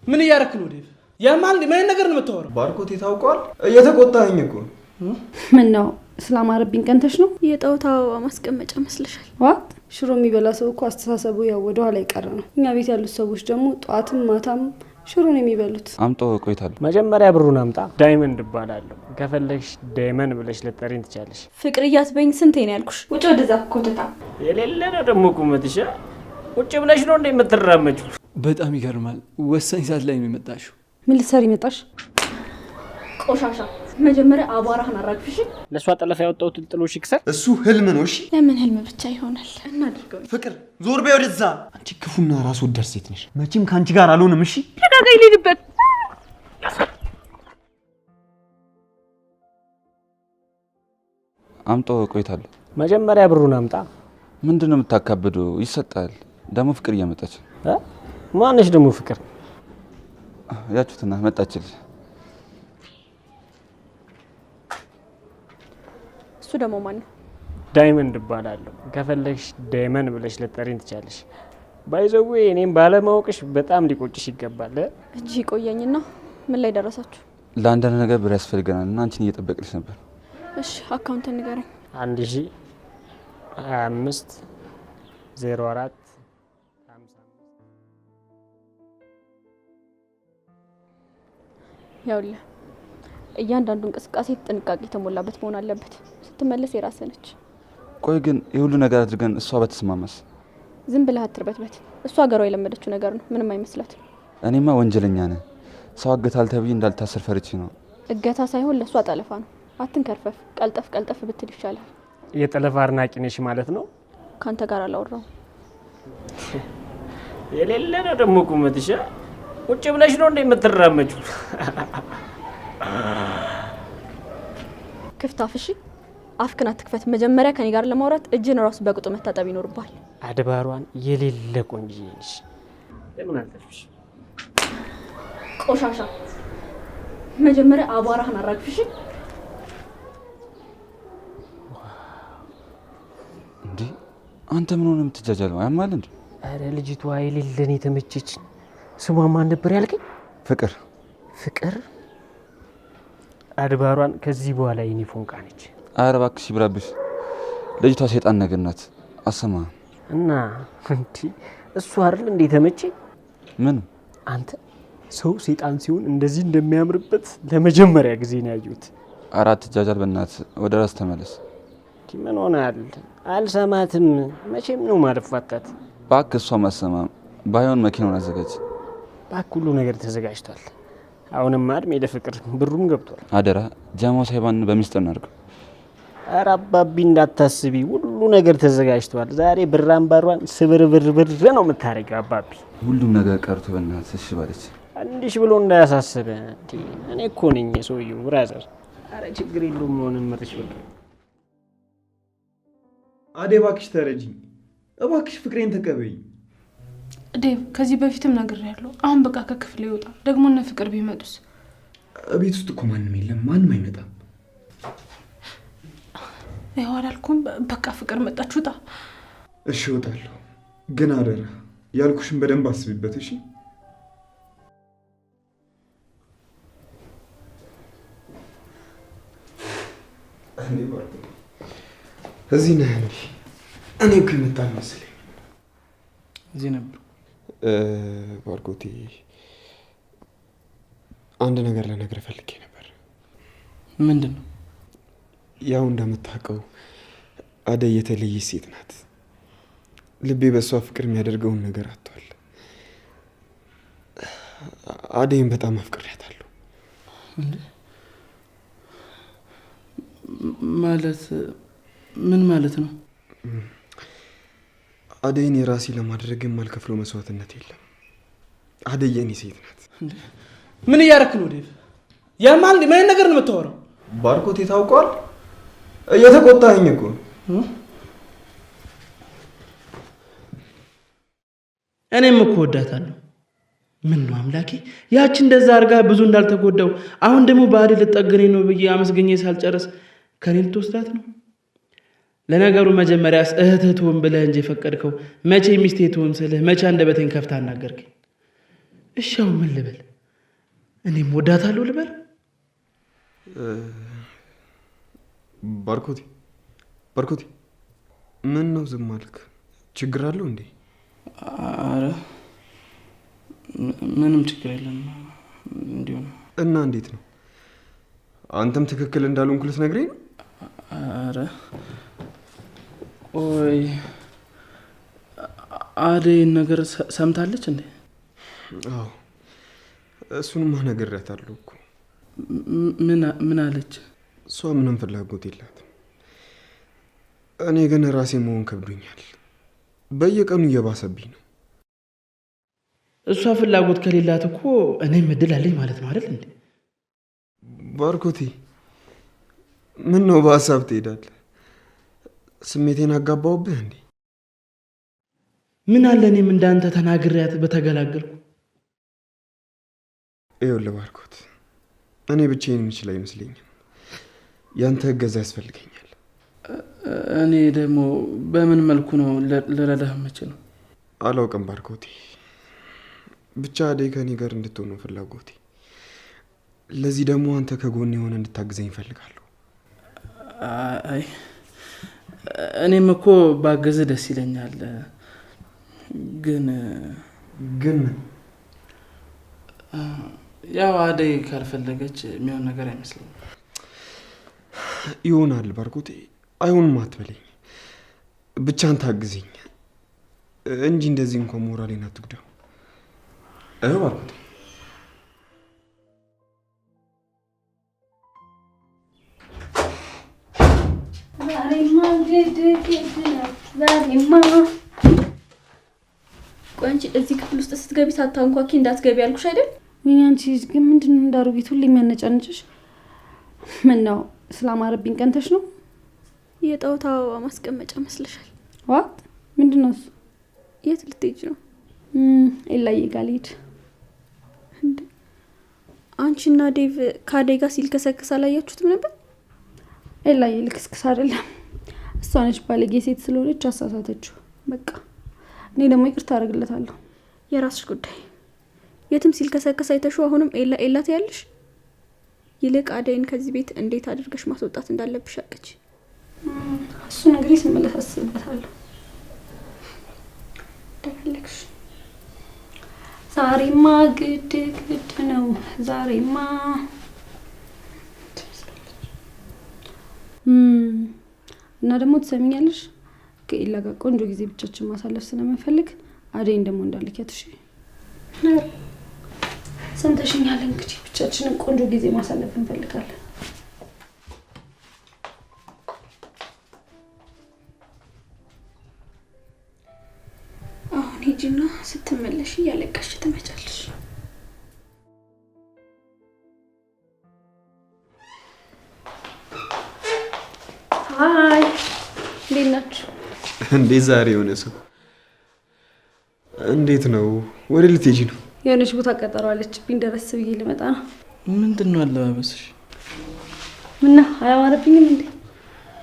ምን እያረክ ነው ዴቭ? ያማል ምን ነገር ነው የምታወራው? ባርኮቴ ታውቋል። እየተቆጣኸኝ እኮ። ምን ነው ስላማረብኝ ቀንተሽ ነው? የጣውታ ማስቀመጫ መስለሻል። ዋት ሽሮ የሚበላ ሰው እኮ አስተሳሰቡ ያው ወደ ኋላ ይቀር ነው። እኛ ቤት ያሉት ሰዎች ደግሞ ጧትም ማታም ሽሮ ነው የሚበሉት። አምጦ ቆይታል። መጀመሪያ ብሩን አምጣ። ዳይመንድ እባላለሁ። ከፈለግሽ ዳይመንድ ብለሽ ልጠሪኝ ትቻለሽ። ፍቅር እያትበኝ ስንቴ ነው ያልኩሽ? ውጭ ወደዛ ኮተታ የሌለ ነው ደግሞ ቁመትሽ። ውጭ ብለሽ ነው እንደ የምትራመጪው። በጣም ይገርማል። ወሳኝ ሰዓት ላይ ነው የመጣሽው። ምን ልትሰሪ መጣሽ? ቆሻሻ መጀመሪያ አቧራህን አራግፍሽ። ለሷ ጠለፋ ያወጣሁት ጥሎሽ ይክሰር። እሱ ህልም ነው። እሺ ለምን ህልም ብቻ ይሆናል? እናድርገው። ፍቅር ዞር በይ ወደዛ። አንቺ ክፉና ራስ ወዳድ ሴት ነሽ። መቼም ካንቺ ጋር አልሆንም። እሺ ተጋጋይ ልልበት። አምጦ ቆይታል። መጀመሪያ ብሩን አምጣ። ምንድነው የምታካብዱ? ይሰጣል። ደግሞ ፍቅር እየመጣች ማነሽ ደግሞ ፍቅር? ያችሁትና መጣችል። እሱ ደግሞ ማን ነው? ዳይመንድ እባላለሁ። ከፈለግሽ ዳይመንድ ብለሽ ልጠሪኝ ትቻለሽ። ባይዘው እኔም ባለማወቅሽ በጣም ሊቆጭሽ ይገባል። እጂ ቆየኝና ምን ላይ ደረሳችሁ? ለአንዳንድ ነገር ብር ያስፈልገናል እና አንቺን እየጠበቅልሽ ነበር። እሺ አካውንትን ንገረኝ። 1025 04 ያውልህ እያንዳንዱ እንቅስቃሴ ጥንቃቄ የተሞላበት መሆን አለበት። ስትመለስ የራስህ ነች። ቆይ ግን የሁሉ ነገር አድርገን እሷ በተስማማስ? ዝም ብለህ አትርበትበት። እሷ ሀገሯ የለመደችው ነገር ነው። ምንም አይመስላትም። እኔማ ወንጀለኛ ነኝ። ሰው አገታል ተብዬ እንዳልታሰር ፈርቼ ነው። እገታ ሳይሆን ለእሷ ጠለፋ ነው። አትንከርፈፍ። ቀልጠፍ ቀልጠፍ ብትል ይሻላል። የጠለፋ አድናቂ ነሽ ማለት ነው? ካንተ ጋር አላወራሁም። የሌለ ነው ደግሞ ቁመትሽ። ውጭ ብለሽ ነው እንደ የምትራመጪው። ክፍት አፍ። እሺ አፍክን አትክፈት። መጀመሪያ ከኔ ጋር ለማውራት እጅን ራሱ በቅጡ መታጠብ ይኖርባል። አድባሯን የሌለ ቆንጆ ነሽ። ለምን አልተፍሽ? ቆሻሻ መጀመሪያ አቧራህን አራግፍሽ። እንዴ አንተ ምን ሆነ የምትጃጃለው? ያማል እንዴ? አረ ልጅቷ የሌለን የተመቸች። ስሟ ማን ነበር ያልከኝ? ፍቅር። ፍቅር አድባሯን ከዚህ በኋላ ዩኒፎርም ቃነች። አረ እባክሽ ይብራብሽ። ልጅቷ ሴጣን ነገር ናት። አሰማ እና እንዴ እሱ አይደል እንዴ ተመቸኝ? ምን አንተ ሰው ሴጣን ሲሆን እንደዚህ እንደሚያምርበት ለመጀመሪያ ጊዜ ነው ያዩት። አራት ጃጃል በእናት ወደ ራስ ተመለስ። ምን ሆናል? አልሰማትም። መቼም ነው ማለፋታት። እባክህ እሷ ማሰማም ባይሆን መኪናውን አዘጋጅ። እባክህ ሁሉ ነገር ተዘጋጅቷል። አሁንም እድሜ ለፍቅር ብሩም ገብቷል። አደራ ጃማው ሳይባን በሚስጥር እናድርገው። ኧረ አባቢ እንዳታስቢ፣ ሁሉ ነገር ተዘጋጅቷል። ዛሬ ብር አምባሯን ስብርብርብር ነው የምታደርገው። አባቢ ሁሉም ነገር ቀርቶ በእናትህ እሺ ባለች እንዲሽ ብሎ እንዳያሳስብ። እኔ እኮ ነኝ ሰውዬው ብራዘር። አረ ችግር የለውም። ሆነን መርሽ ብር አዴ እባክሽ ተረጂኝ። እባክሽ ፍቅሬን ተቀበይኝ። ዴቭ ከዚህ በፊትም ነግሬያለሁ። አሁን በቃ ከክፍል ይወጣ። ደግሞ እነ ፍቅር ቢመጡስ? ቤት ውስጥ እኮ ማንም የለም። ማንም አይመጣም። ይኸው አላልኩም? በቃ ፍቅር መጣች፣ ውጣ። እሺ እወጣለሁ፣ ግን አደራ ያልኩሽን በደንብ አስቢበት። እሺ እዚህ ነህ እንዴ? እኔ እኮ የመጣን መሰለኝ። እዚህ ነበር። ባርኮቴ አንድ ነገር ልነግርህ ፈልጌ ነበር። ምንድን ነው? ያው እንደምታውቀው አደይ የተለየች ሴት ናት። ልቤ በእሷ ፍቅር የሚያደርገውን ነገር አጥቷል። አደይን በጣም አፍቅሬያታለሁ። ማለት ምን ማለት ነው? አደይን የራሴ ለማድረግ የማልከፍለው መስዋዕትነት የለም። አደይ የኔ ሴት ናት። ምን እያረክ ነው ዴቭ? ያማል ምን ነገር ነው የምታወራው? ባርኮቴ ታውቋል። እየተቆጣኸኝ እኮ። እኔም እኮ ወዳታለሁ። ምን ነው አምላኬ፣ ያቺ እንደዛ አድርጋ ብዙ እንዳልተጎዳው አሁን ደግሞ ባዲ ልጠገነኝ ነው ብዬ አመስገኘ ሳልጨርስ ከኔ ልትወስዳት ነው? ለነገሩ መጀመሪያስ እህትህ ትሆን ብለህ እንጂ የፈቀድከው መቼ ሚስቴ ትሆን ስልህ መቼ አንደበቴን ከፍታ አናገርከኝ? እሺ አሁን ምን ልበል? እኔም ወዳታለሁ ልበል? ባርኮቴ ምን ነው ዝም አልክ? ችግር አለው እንዴ? አረ ምንም ችግር የለም እንዲሁ ነው። እና እንዴት ነው? አንተም ትክክል እንዳልሆንኩ ልትነግረኝ ነው? አረ ኦይ አደይን ነገር ሰምታለች እንዴ? አዎ እሱንማ ነግሬያታለሁ እኮ። ምን አለች? እሷ ምንም ፍላጎት የላትም። እኔ ግን ራሴ መሆን ከብዶኛል። በየቀኑ እየባሰብኝ ነው። እሷ ፍላጎት ከሌላት እኮ እኔም እድል አለኝ ማለት ነው አይደል እንዴ? ባርኮቴ ምን ነው በሀሳብ ትሄዳለህ? ስሜቴን አጋባውብህ እንዴ? ምን አለ እኔም እንዳንተ ተናግሬያት በተገላገልኩ። ይኸውልህ ባርኮት፣ እኔ ብቻዬን የምችል አይመስለኝም። ያንተ እገዛ ያስፈልገኛል። እኔ ደግሞ በምን መልኩ ነው ልረዳህ የምችለው? አላውቅም ባርኮቴ፣ ብቻ አደይ ከኔ ጋር እንድትሆን ነው ፍላጎቴ። ለዚህ ደግሞ አንተ ከጎን የሆነ እንድታግዘኝ እፈልጋለሁ። አይ እኔም እኮ ባገዝህ ደስ ይለኛል። ግን ያው አደይ ካልፈለገች የሚሆን ነገር አይመስለኝም። ይሆናል ባርኮቴ፣ አይሆንም አትበለኝ። ብቻ አንተ አግዘኝ እንጂ እንደዚህ እንኳን ሞራሌን አትጉዳው። ባርኮቴ ቆይ አንቺ እዚህ ክፍል ውስጥ ስትገቢ ሳታንኳኪ እንዳትገቢ ያልኩሽ አይደል? ምን አንቺ ግን ምንድነው እንዳሩጊት ሁሌ የሚያነጫንጭሽ? ምን ነው ስላማረብኝ ቀንተሽ ነው? የጣውታ አበባ ማስቀመጫ መስለሻል። ዋት ምንድነው እሱ? የት ልትሄጂ ነው? ኤላዬ ጋር ልሄድ። እንዴ አንቺና ዴቭ ከአደይ ጋር ሲልከሰከስ አላያችሁትም ነበር? ኤላዬ ልክስክስ አይደለም፣ እሷ ነች ባለጌ ሴት ስለሆነች አሳሳተችው። በቃ እኔ ደግሞ ይቅርታ አደርግለታለሁ። የራስሽ ጉዳይ። የትም ሲልከሰከስ አይተሽው አሁንም ኤላ ትያለሽ? ይልቅ አደይን ከዚህ ቤት እንዴት አድርገሽ ማስወጣት እንዳለብሽ አቅጂ። እሱን እንግዲህ ስመለስ አስብበታለሁ። እንደፈለግሽ። ዛሬማ ግድ ነው። ዛሬማ እና ደግሞ ትሰሚኛለሽ፣ ከኤላ ጋር ቆንጆ ጊዜ ብቻችን ማሳለፍ ስለምንፈልግ አደይን ደግሞ እንዳልኪያት። እሺ ሰምተሽኛል? እንግዲህ ብቻችንን ቆንጆ ጊዜ ማሳለፍ እንፈልጋለን። አሁን ሂጂና ስትመለሽ እያለቀሽ ትመጫለሽ። ሀይ እንዴት ናችሁ? እንዴት ዛሬ የሆነ ሰው እንዴት ነው? ወደ ልትሄጂ ነው? የሆነች ቦታ ቀጠሮ አለችብኝ፣ ደረስ ብዬ ልመጣ ነው። ምንድን ነው አለባበስሽ? ምና አያማረብኝም እንዴ?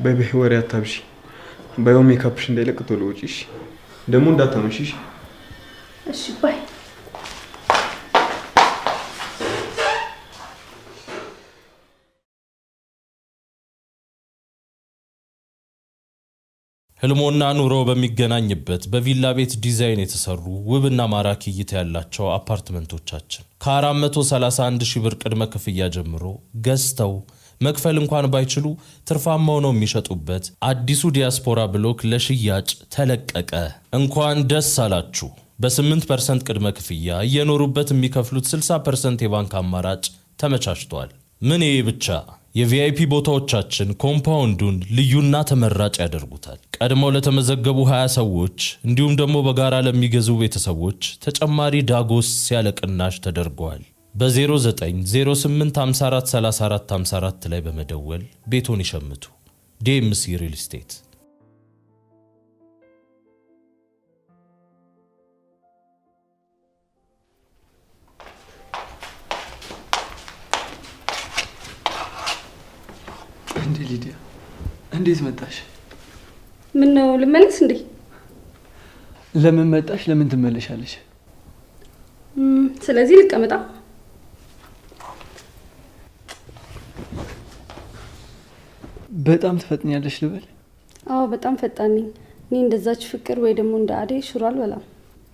በይ ወሬ አታብሺ። ባይሆን ሜካፕሽ እንዳይለቅ ቶሎ ውጪ። ደግሞ እንዳታመሽሽ። እሺ ባይ። ህልሞና ኑሮ በሚገናኝበት በቪላ ቤት ዲዛይን የተሰሩ ውብና ማራኪ እይታ ያላቸው አፓርትመንቶቻችን ከ431 ሺህ ብር ቅድመ ክፍያ ጀምሮ ገዝተው መክፈል እንኳን ባይችሉ ትርፋማ ሆነው የሚሸጡበት አዲሱ ዲያስፖራ ብሎክ ለሽያጭ ተለቀቀ። እንኳን ደስ አላችሁ። በ8% ቅድመ ክፍያ እየኖሩበት የሚከፍሉት 60% የባንክ አማራጭ ተመቻችቷል። ምን ይሄ ብቻ! የቪአይፒ ቦታዎቻችን ኮምፓውንዱን ልዩና ተመራጭ ያደርጉታል። ቀድመው ለተመዘገቡ 20 ሰዎች እንዲሁም ደግሞ በጋራ ለሚገዙ ቤተሰቦች ተጨማሪ ዳጎስ ያለ ቅናሽ ተደርገዋል። በ0908543454 ላይ በመደወል ቤቶን ይሸምቱ። ዲኤምሲ ሪል ስቴት። እንዴ ሊዲያ እንዴት መጣሽ? ምን ነው ልመለስ እንዴ? ለምን መጣሽ? ለምን ትመለሻለሽ? ስለዚህ ልቀመጣ። በጣም ትፈጥኛለሽ ልበል? አዎ በጣም ፈጣን ነኝ። እኔ እንደዛች ፍቅር ወይ ደግሞ እንደ አደይ ሽሮ አልበላም።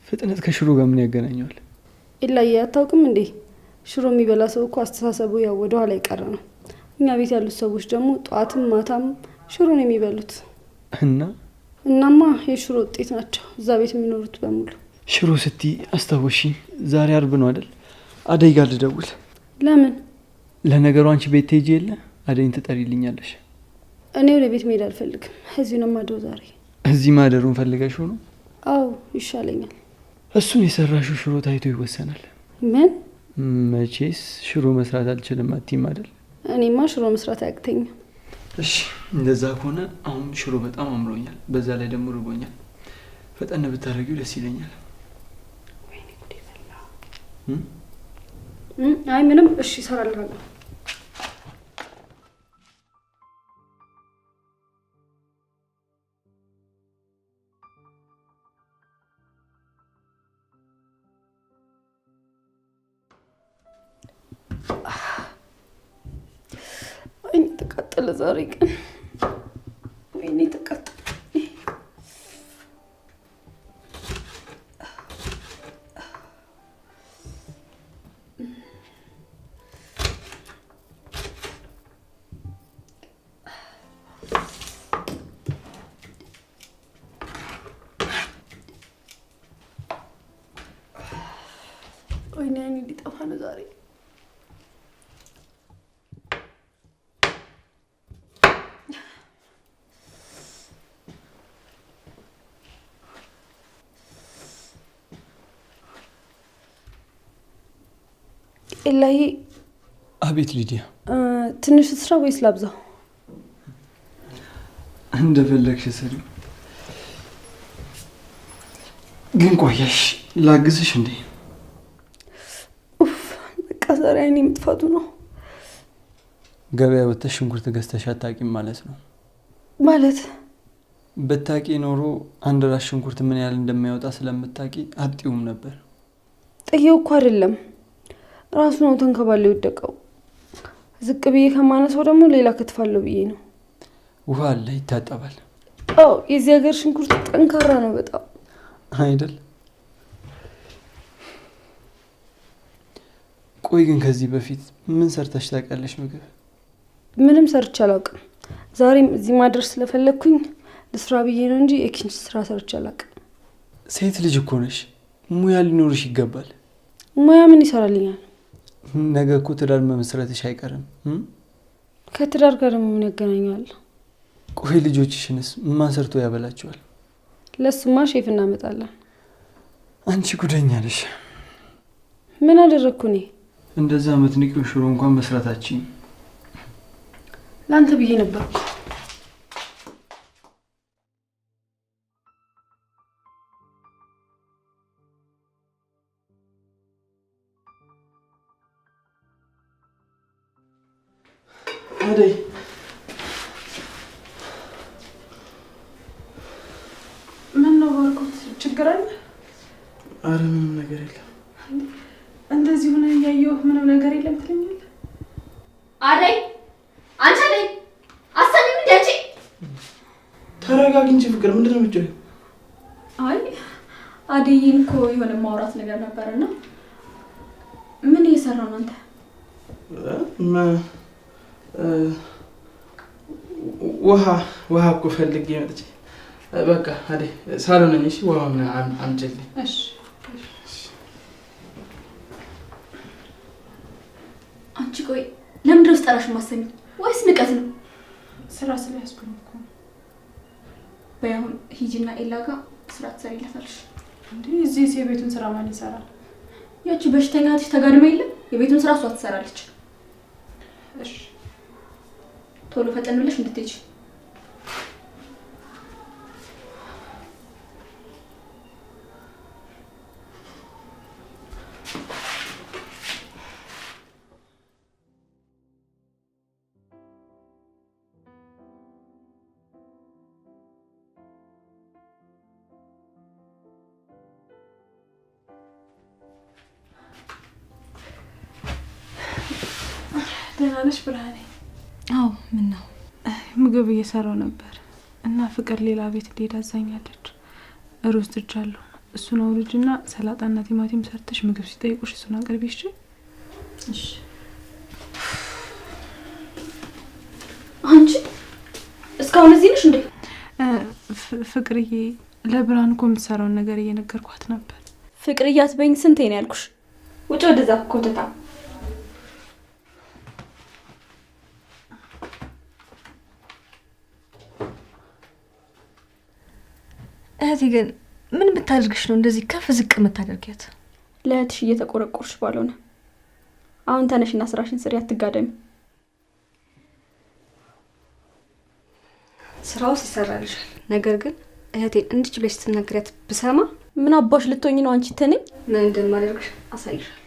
ፍጥነት ከሽሮ ጋር ምን ያገናኘዋል? ኢላዬ አታውቅም እንዴ? ሽሮ የሚበላ ሰው እኮ አስተሳሰቡ ያው ወደ ኋላ የቀረ ነው። እኛ ቤት ያሉት ሰዎች ደግሞ ጠዋትም ማታም ሽሮ ነው የሚበሉት። እናማ የሽሮ ውጤት ናቸው እዛ ቤት የሚኖሩት በሙሉ። ሽሮ ስቲ አስታወሽኝ። ዛሬ አርብ ነው አይደል? አደይ ጋር ልደውል። ለምን? ለነገሩ አንቺ ቤት ትሄጂ የለ አደይን ትጠሪልኛለሽ። እኔ ወደ ቤት መሄድ አልፈልግም። እዚሁ ነው ማደው ዛሬ። እዚህ ማደሩን ፈልገሽው ነው? አዎ ይሻለኛል። እሱን የሰራሽው ሽሮ ታይቶ ይወሰናል። ምን? መቼስ ሽሮ መስራት አልችልም አትይም አይደል? እኔማ ሽሮ መስራት አያቅተኝም። እሺ እንደዛ ከሆነ አሁን ሽሮ በጣም አምሮኛል፣ በዛ ላይ ደግሞ ርቦኛል። ፈጠን ብታደርጊው ደስ ይለኛል። ወይኔ ጉዴ ፈላ። አይ ምንም። እሺ እሰራለሁ። ወይኔ ተቃጠለ ዛሬ ቀን። ወይኔ ተቃጠለ። ወይኔ አይኔ ሊጠፋ ነው ዛሬ። ኢላሂ። አቤት ሊዲያ። ትንሽ ስራ ወይስ ላብዛው? እንደፈለግሽ ስሪ። ግን ቆያሽ ላግዝሽ እንዴ? በቃ ዛሬ አይኔ መጥፋቱ ነው። ገበያ ወጥተሽ ሽንኩርት ገዝተሽ አታውቂም ማለት ነው? ማለት ብታውቂ ኖሮ አንድ ራስ ሽንኩርት ምን ያህል እንደማይወጣ ስለምታውቂ አጥቂውም ነበር። ጥዬው እኮ አይደለም ራሱ ነው ተንከባለው የወደቀው። ዝቅ ብዬ ከማነሳው ደግሞ ሌላ ከትፋለሁ ብዬ ነው። ውሃ አለ ይታጠባል። አዎ የዚህ ሀገር ሽንኩርት ጠንካራ ነው በጣም አይደል? ቆይ ግን ከዚህ በፊት ምን ሰርተሽ ታውቂያለሽ ምግብ? ምንም ሰርቼ አላውቅም። ዛሬም እዚህ ማድረስ ስለፈለግኩኝ ልስራ ብዬ ነው እንጂ የኪችን ስራ ሰርቼ አላውቅም። ሴት ልጅ እኮ ነሽ፣ ሙያ ሊኖርሽ ይገባል። ሙያ ምን ይሰራልኛል? ነገ እኮ ትዳር መመስረትሽ አይቀርም። ከትዳር ጋር ደግሞ ምን ያገናኛል? ቆይ ልጆችሽንስ ማን ሰርቶ ያበላቸዋል? ለሱማ ሼፍ እናመጣለን። አንቺ ጉደኛ ነሽ። ምን አደረግኩ እኔ? እንደዛ የምትንቂው ሽሮ እንኳን መስራታችን ለአንተ ብዬ ነበርኩ። አደይ ምን ነው ባርኮት? ችግር አለ? አረ ምንም ነገር የለም። እንደዚህ ሆነ እያየሁ ምንም ነገር የለም ትለኛለህ? አደይ አንቺ አደይ አሰሚም እንዴ? አንቺ ተረጋጊ እንጂ ፍቅር፣ ምንድነው የምትጨው? አይ አደይን እኮ የሆነ ማውራት ነገር ነበርና ምን እየሰራ ነው አንተ? ውሃ እኮ ፈልጌ መጥቼ በቃ አደይ ሳሎን ነኝ። እሺ ውሃ ምን አምጪልኝ። እሺ አንቺ ቆይ ለምንድን ነው ስጠራሽ ማሰሚ ወይስ ንቀት ነው? ስራ ስለያዝኩኝ እኮ። በያሁን ሂጂና ኤላ ጋር ስራ ትሰሪላታለሽ። እንዴ እዚህ የቤቱን ስራ ማን ይሰራል? ያቺ በሽተኛ ትሽ ተጋድማ የለም የቤቱን ስራ እሷ ትሰራለች። እሺ ቶሎ ፈጠን ብለሽ እንድትሄጂ። ደህና ነሽ ብርሃኔ? አዎ። ምን ነው? ምግብ እየሰራው ነበር እና ፍቅር ሌላ ቤት እንድሄድ አዛኛለች። ሩዝ ጥጃለሁ። እሱን አውርጅና ሰላጣና ቲማቲም ሰርተሽ ምግብ ሲጠይቁሽ እሱን አቅርቢ። እሺ? እሺ። አንቺ እስካሁን እዚህ ነሽ እንዴ? ፍቅርዬ ለብርሃን እኮ የምትሰራውን ነገር እየነገርኳት ነበር። ፍቅርዬ አትበይኝ። ስንቴ ነው ያልኩሽ? ውጭ ወደዛ ኮተታ። እህቴ ግን ምን ብታደርግሽ ነው እንደዚህ ከፍ ዝቅ የምታደርጊያት? ለእህትሽ እየተቆረቆርሽ ባልሆነ። አሁን ተነሽና ስራሽን ስሪ፣ አትጋደሚ። ስራውስ ይሰራልሻል። ነገር ግን እህቴን እንዲህ ብለሽ ስትናገሪያት ብሰማ ምን አባሽ ልትሆኚ ነው አንቺ? ትንኝ ምን እንደማደርግሽ አሳይሻለሁ።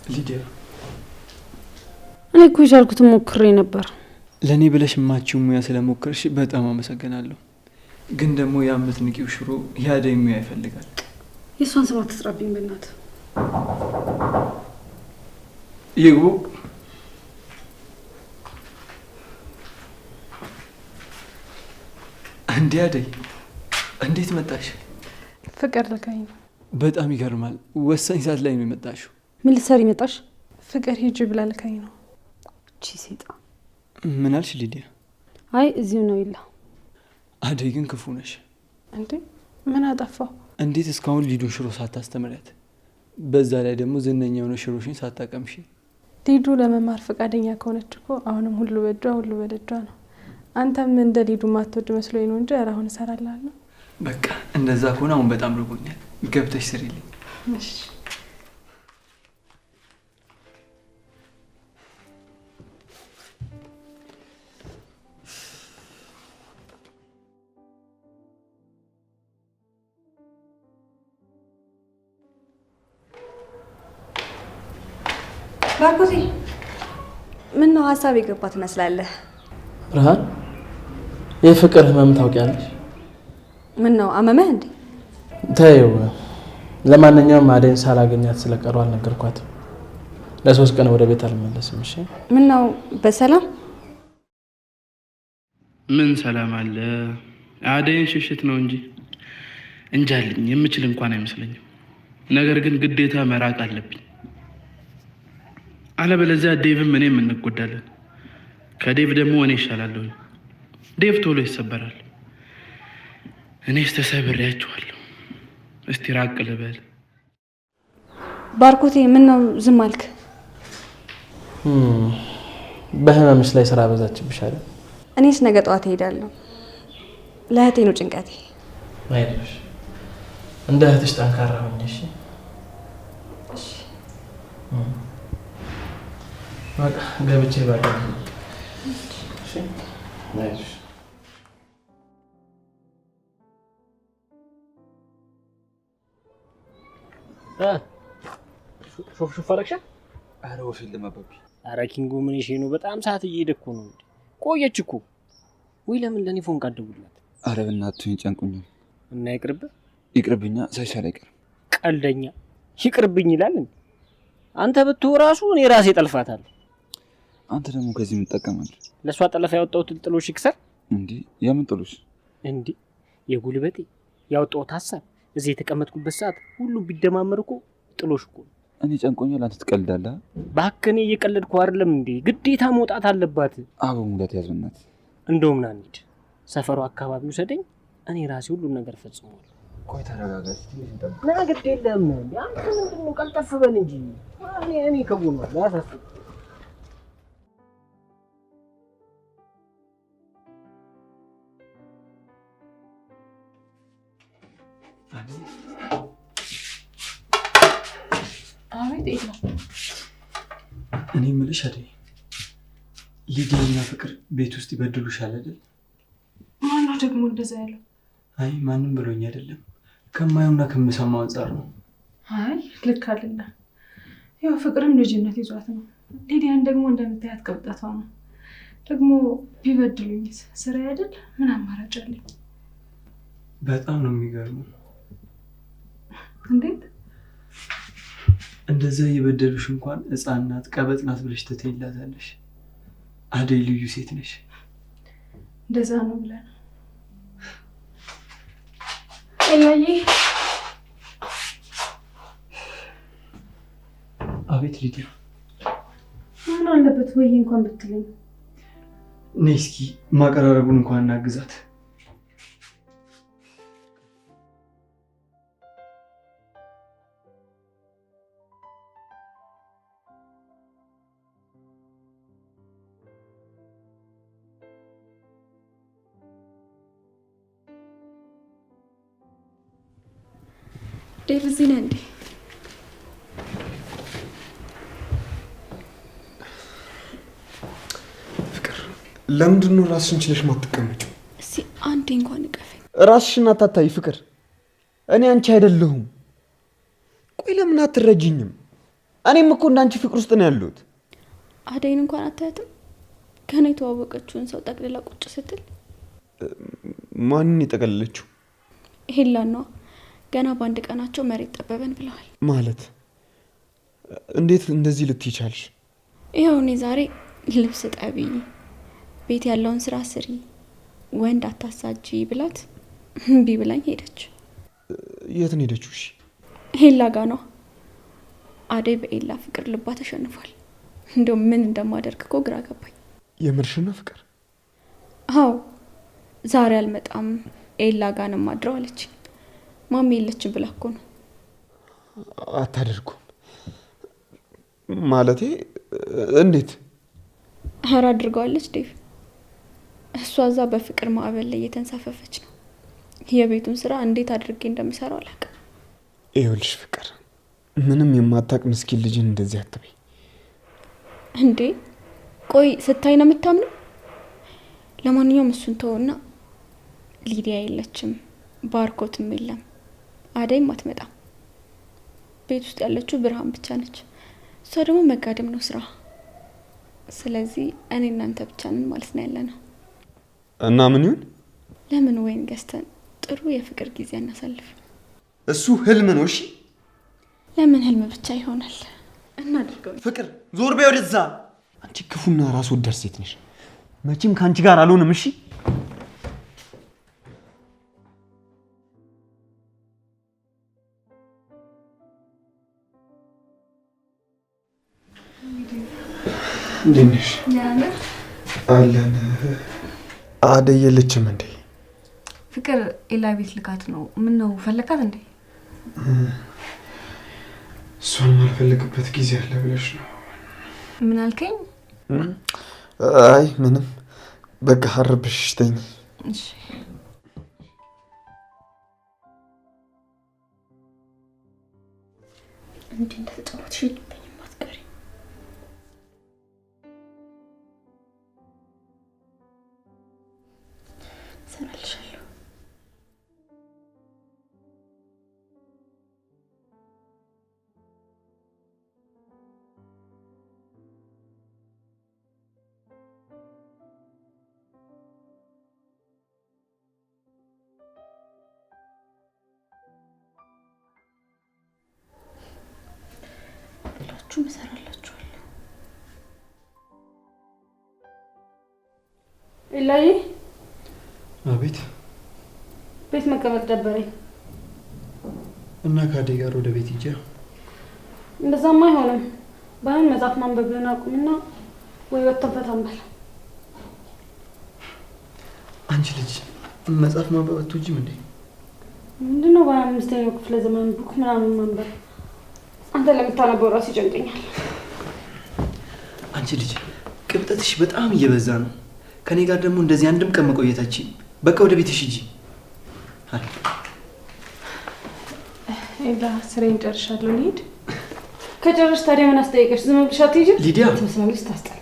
ሊዲያ፣ እኔ እኮ የቻልኩትን ሞክሬ ነበር። ለእኔ ብለሽ የማችው ሙያ ስለሞከርሽ በጣም አመሰግናለሁ። ግን ደግሞ የምትንቂው ሽሮ የአደይ ሙያ ይፈልጋል። የእሷን ስም አትጥራብኝ በእናትህ። ይግቡ። እንዴ አደይ፣ እንዴት መጣሽ? ፍቅር ልካኝ ነው። በጣም ይገርማል። ወሳኝ ሰዓት ላይ ነው የመጣሽው። ምን ልትሰሪ መጣሽ? ፍቅር ሂጂ ብላ ልካኝ ነው። እቺ ሴጣን። ምን አልሽ ሊዲያ? አይ እዚሁ ነው ይላ። አደይ ግን ክፉ ነሽ። እንዴ ምን አጠፋው? እንዴት እስካሁን ሊዱን ሽሮ ሳታስተምሪያት፣ በዛ ላይ ደግሞ ዝነኛ የሆነ ሽሮሽን ሳታቀምሺ? ሊዱ ለመማር ፈቃደኛ ከሆነች እኮ አሁንም ሁሉ በእጇ ሁሉ በደጇ ነው። አንተም እንደ ሊዱ ማትወድ መስሎኝ ነው እንጂ ኧረ አሁን እሰራላለሁ። በቃ እንደዛ ከሆነ አሁን በጣም ርቦኛል። ገብተሽ ስሪልኝ። እሺ። ባርኮቴ፣ ምን ነው ሀሳብ የገባ ትመስላለህ? ብርሃን፣ የፍቅር ህመም ታውቂያለሽ? ምን ነው አመመህ እንዴ? ተይው። ለማንኛውም አደይን ሳላገኛት ስለቀሩ አልነገርኳትም። ለ3 ቀን ወደ ቤት አልመለስም። እሺ? ምን ነው በሰላም? ምን ሰላም አለ? አደይን ሽሽት ነው እንጂ እንጃልኝ የምችል እንኳን አይመስለኝም። ነገር ግን ግዴታ መራቅ አለብኝ። አለበለዚያ ዴቭም እኔም እንጎዳለን። ከዴቭ ደግሞ እኔ ይሻላለሁ። ዴቭ ቶሎ ይሰበራል። እኔስ ተሰብሬያቸዋለሁ። እስቲ ራቅ ልበል። ባርኮቴ፣ ምን ነው ዝም አልክ? በህመምሽ ላይ ስራ በዛችብሽ አይደል? እኔስ ነገ ጠዋት እሄዳለሁ። ለእህቴ ነው ጭንቀቴ። አይዞሽ፣ እንደ እህትሽ ጠንካራ ሆኜ። እሺ? እሺ። በቃ ገብቼ ባዳ። እሺ? አይዞሽ። ሾፍ አረግሻ? አረ ወፊል ለማባቢ። አረ ኪንጎ ምን ይሄ ነው? በጣም ሰዓት እየሄደ እኮ ነው። ቆየች እኮ። ወይ ለምን ለኔ ፎን ካደውላት? አረ በእናትህ ጨንቁኝ። እና ይቅርብ። ይቅርብኛ፣ ሳይሻል አይቀርም። ቀልደኛ ይቅርብኝ ይላል እንዴ? አንተ ብትው ራሱ እኔ ራሴ ጠልፋታለሁ። አንተ ደግሞ ከዚህ ምን ትጠቀማለህ? ለሷ ጠለፋ ያወጣሁት ጥሎሽ ይክሰር እንዴ? የምን ጥሎሽ? እንዴ የጉልበቴ ያወጣሁት ሀሳብ እዚህ የተቀመጥኩበት ሰዓት ሁሉ ቢደማመር እኮ ጥሎሽ እኮ። እኔ ጨንቆኛል፣ አንተ ትቀልዳለህ። እባክህ እኔ እየቀለድኩ አይደለም እንዴ? ግዴታ መውጣት አለባት። አቦ ሙላት ያዝናት። እንደውም ና እንሂድ፣ ሰፈሩ አካባቢ ውሰደኝ፣ እኔ ራሴ ሁሉን ነገር ፈጽሟል። ቆይ ተረጋጋ እስቲ። ና ግድ የለም አንተ ምንድን ነው ቀልጠፍ በል እንጂ እኔ ከጎኗ ያሳስብ። አቤት ኤላ። እኔ የምልሽ አይደል፣ ሊዲያና ፍቅር ቤት ውስጥ ይበድሉሻል አይደል? ማነው ደግሞ እንደዛ ያለው? አይ ማንም ብሎኝ አይደለም፣ ከማየውና ከምሰማው አንጻር ነው። አይ ልክ አይደለም። ያው ፍቅርም ልጅነት ይዟት ነው። ሊዲያን ደግሞ እንደምታያት ቅብጠቷ ነው። ደግሞ ቢበድሉኝስ ስራ አይደል? ምን አማራጭ አለኝ? በጣም ነው የሚገርመው። እንዴት እንደዛ የበደሉሽ እንኳን ሕፃን ናት ቀበጥ ናት ብለሽ ትተይላታለሽ። አደይ ልዩ ሴት ነሽ። እንደዛ ነው ብለን እያዬ። አቤት ሊዲያ። ምን አለበት ወይ እንኳን ብትለኝ። ነይ እስኪ ማቀራረቡን እንኳን እናግዛት። ዴቭ እዚህ ነህ እንዴ? ፍቅር ለምንድን ነው ራስሽን ችለሽ ማትቀመጪው? እስኪ አንዴ እንኳን እቀፈኝ። ራስሽን አታታይ ፍቅር። እኔ አንቺ አይደለሁም። ቆይ ለምን አትረጂኝም? እኔም እኮ እንዳንቺ ፍቅር ውስጥ ነው ያለሁት። አደይን እንኳን አታያትም? ገና የተዋወቀችውን ሰው ጠቅልላ ቁጭ ስትል። ማንን የጠቀለለችው? ሄላን ነዋ። ገና በአንድ ቀናቸው መሬት ጠበበን ብለዋል። ማለት እንዴት እንደዚህ ልትይ ቻልሽ? ይኸው እኔ ዛሬ ልብስ ጠቢ፣ ቤት ያለውን ስራ ስሪ፣ ወንድ አታሳጂ ብላት እምቢ ብላኝ ሄደች። የት ነው ሄደችው? እሺ ሄላ ጋ ነው። አደይ በኤላ ፍቅር ልባ ተሸንፏል። እንደው ምን እንደማደርግ እኮ ግራ ገባኝ። የምርሽና ፍቅር? አዎ ዛሬ አልመጣም ኤላ ጋ ነው የማድረው አለች። ማሚ የለችም ብላ እኮ ነው። አታደርጉም ማለቴ እንዴት? ኧረ አድርገዋለች ዴቭ። እሷ እዛ በፍቅር ማዕበል ላይ እየተንሳፈፈች ነው። የቤቱን ስራ እንዴት አድርጌ እንደምሰራው አላውቅም። ይኸውልሽ ፍቅር፣ ምንም የማታውቅ ምስኪን ልጅን እንደዚህ አትበይ። እንዴ ቆይ ስታይ ነው የምታምነው? ለማንኛውም እሱን ተውና፣ ሊዲያ የለችም፣ ባርኮትም የለም፣ አደይም አትመጣም። ቤት ውስጥ ያለችው ብርሃን ብቻ ነች። እሷ ደግሞ መጋደም ነው ስራ። ስለዚህ እኔ እናንተ ብቻ ነን ማለት ነው ያለነው። እና ምን ይሁን? ለምን ወይን ገዝተን ጥሩ የፍቅር ጊዜ እናሳልፍ። እሱ ህልም ነው። እሺ ለምን ህልም ብቻ ይሆናል? እናድርገው። ፍቅር ዞር በይ ወደዛ። አንቺ ክፉና ራስ ወዳድ ሴት ነሽ። መቼም ከአንቺ ጋር አልሆንም። እሺ እንዴት ነሽ? አለን። አደይ የለችም እንዴ? ፍቅር ኤላ ቤት ልካት ነው። ምን ነው ፈለካት እንዴ? እሷን ማልፈልግበት ጊዜ አለ ብለሽ ነው? ምን አልከኝ? አይ ምንም፣ በቃ ሀረብሽ ተኝ። እሺ እንዴ እንደተጫወትሽ ልበኝም አትቀሪ። ሰራልሻለሁ። ሁላችሁም እሰራላችኋለሁ። ኤላዬ። አቤት። ቤት መቀመጥ ደበረኝ እና ከአደይ ጋር ወደ ቤት ሂጅ። እንደዛማ አይሆንም። ባይሆን መጽሐፍ ማንበብን አቁምና ወይ ወጥተን ፈታ እንበል። አንቺ ልጅ መጽሐፍ ማንበብ አትወጂም እንዴ? ምንድነው በ5ኛው ክፍለ ዘመን ቡክ ምናምን ማንበብ? አንተ ለምታነበው ራሱ ይጨንቀኛል። አንቺ ልጅ ቅብጠትሽ በጣም እየበዛ ነው። ከኔ ጋር ደግሞ እንደዚህ አንድም ቀን መቆየታችን። በቃ ወደ ቤትሽ ሂጂ። ኤላ ስራዬን ጨርሻለሁ፣ ልሂድ። ከጨረስሽ ታዲያ ምን አስጠይቀሽ? ዝም ብለሽ አትሄጂም? ሊዲያ ትመስላለች፣ ታስጠላ።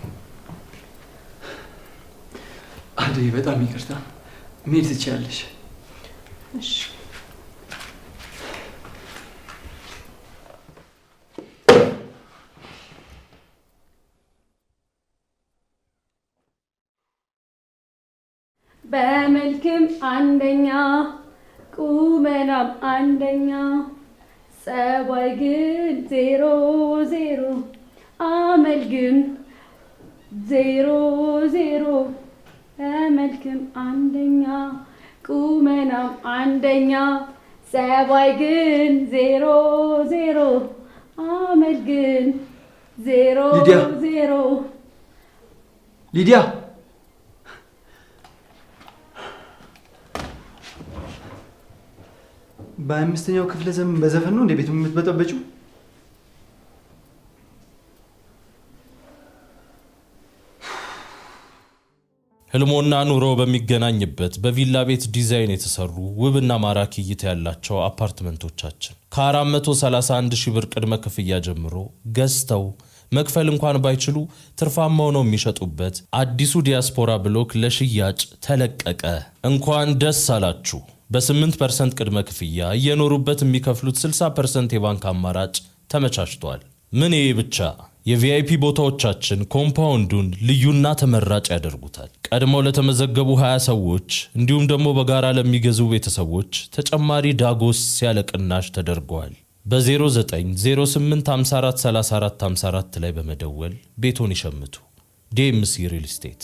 አደይ በጣም ይቅርታ፣ መሄድ ትችያለሽ። እሺ በመልክም አንደኛ ቁመናም አንደኛ ጸባይ ግን 0-0 አመል ግን 0-0 በመልክም አንደኛ ቁመናም አንደኛ ጸባይ ግን 0-0 አመል ግን 0-0 ሊዲያ በ5ኛው ክፍለ ዘመን በዘፈን ነው እንደ ቤቱ የምትበጠበጪው? ህልሞና ኑሮ በሚገናኝበት በቪላ ቤት ዲዛይን የተሰሩ ውብና ማራኪ እይታ ያላቸው አፓርትመንቶቻችን ከ431 ሺህ ብር ቅድመ ክፍያ ጀምሮ ገዝተው መክፈል እንኳን ባይችሉ ትርፋማ ሆነው የሚሸጡበት አዲሱ ዲያስፖራ ብሎክ ለሽያጭ ተለቀቀ። እንኳን ደስ አላችሁ! በ8% ቅድመ ክፍያ እየኖሩበት የሚከፍሉት 60% የባንክ አማራጭ ተመቻችቷል። ምን ይሄ ብቻ! የቪአይፒ ቦታዎቻችን ኮምፓውንዱን ልዩና ተመራጭ ያደርጉታል። ቀድመው ለተመዘገቡ 20 ሰዎች እንዲሁም ደግሞ በጋራ ለሚገዙ ቤተሰቦች ተጨማሪ ዳጎስ ያለ ቅናሽ ተደርገዋል። በ0908543454 ላይ በመደወል ቤቶን ይሸምቱ። ዲኤምሲ ሪል ስቴት።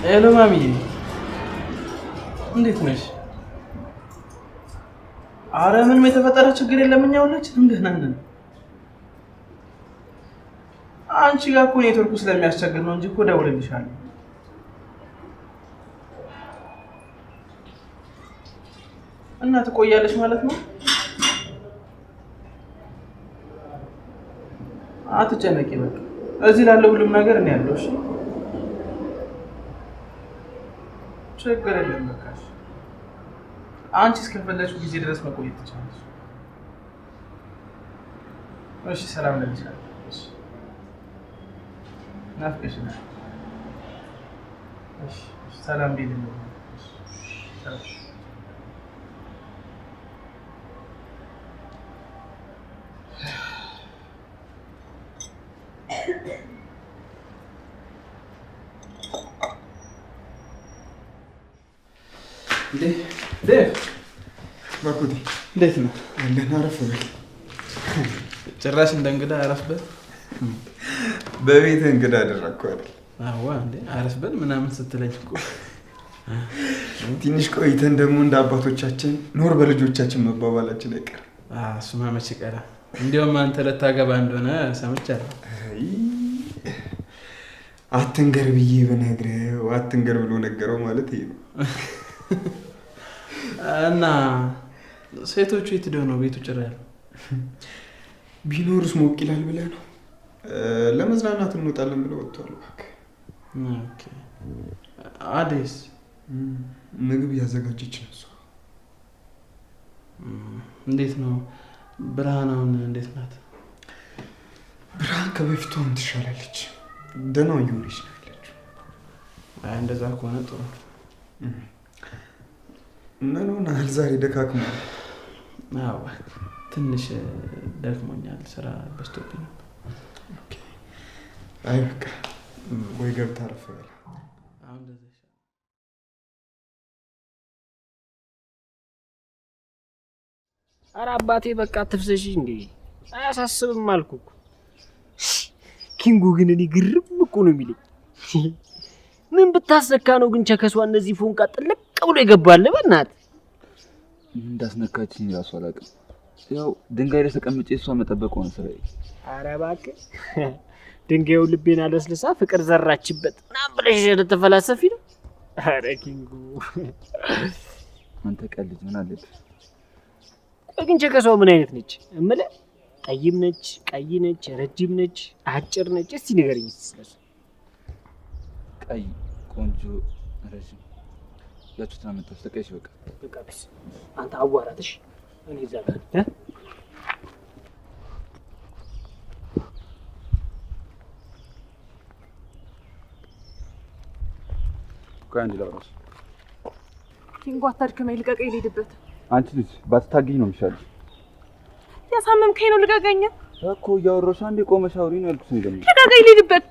ሄሎ ማሚዬ፣ እንዴት ነሽ? አረ ምንም የተፈጠረ ችግር የለም፣ እኛ ሁላችንም ደህና ነን። አንቺ ጋር እኮ ኔትወርኩ ስለሚያስቸግር ነው እንጂ እኮ ደውልልሻለሁ። እና ትቆያለሽ ማለት ነው? አትጨነቂ፣ በቃ እዚህ ላለው ሁሉም ነገር እኔ ያለው። እሺ ችግር የለም። በቃ አንቺ እስከፈለግሽው ጊዜ ድረስ መቆየት ትችላለሽ። እሺ ሰላም ለምሳሌ። እሺ ናፍቀሽኛል። እሺ ሰላም ቢልኝ። እሺ ሰላም ባርኮቴ እንዴት ነው? እንደና አረፍ በል። ጭራሽ እንደ እንግዳ አረፍበት። በቤት እንግዳ አደረግኩ አይደል? አዋ እንዴ አረፍበት ምናምን ስትለኝ እኮ ትንሽ ቆይተን ደግሞ እንደ አባቶቻችን ኖር በልጆቻችን መባባላችን አይቀርም። እሱማ መች ይቀራል። እንዲያውም አንተ ልታገባ እንደሆነ ሰምቻለሁ። አትንገር ብዬ ብነግረው አትንገር ብሎ ነገረው ማለት ይሄ ነው። እና ሴቶቹ የት ሄደው ነው? ቤቱ ጭራ ያለው ቢኖርስ ሞቅ ይላል ብለህ ነው? ለመዝናናት እንወጣለን ብለው ወጥቷል። እባክህ ኦኬ። አዴስ ምግብ ያዘጋጀች ነው እሷ። እንዴት ነው ብርሃን? አሁን እንዴት ናት? ብርሃን ከበፊቱ አሁን ትሻላለች። ደህና እየሆነች ነው ያለችው። እንደዛ ከሆነ ጥሩ። ምን ሆነሃል ዛሬ? ደካክሞሃል? አዎ ትንሽ ደክሞኛል፣ ስራ በዝቶብኝ ነበር። አይ በቃ ወይ ገብተህ አረፍ በል። ኧረ አባቴ በቃ አትፍሰሽ እንዴ! አያሳስብም አልኩህ እኮ። ኪንጉ ግን እኔ ግርም እኮ ነው የሚለኝ። ምን ብታሰካ ነው ግን ቸከሷ እነዚህ ፎንቃ ጥልቅ ብሎ ይገባል? በእናትህ እንዳስነካችኝ እራሱ አላውቅም። ያው ድንጋይ ላይ ተቀምጬ እሷ መጠበቅ ሆነ ስራዬ። ኧረ እባክህ ድንጋዩ ልቤን አለስልሳ ፍቅር ዘራችበት ምናምን ብለሽ ልትፈላሰፊ ነው? ኧረ ኪንጉ አንተ ቀልድ ምን አለብህ? ቆይ ግን ቸከሷ ምን አይነት ነች እምልህ? ጠይም ነች? ቀይ ነች? ረጅም ነች? አጭር ነች? እስቲ ንገረኝ ስለሱ። ቀይ ቆንጆ ረዥም ያችሁትን አመጣሁት። ተቀይሽ በቃ ቢስ አንተ አዋራትሽ እኔ እዛ ጋር ቆይ አንድ ላውራሽ። ኪንጎ አታድክመኝ፣ ልቀቀኝ፣ ልሂድበት። አንቺ ልጅ ባትታገኝ ነው የሚሻለው። ያሳመምከኝ ነው፣ ልቀቀኝ እኮ እያወራሁሽ አንዴ ቆመሽ አውሪ ነው ያልኩሽ። ነው ደግሞ ልቀቀኝ፣ ልሂድበት።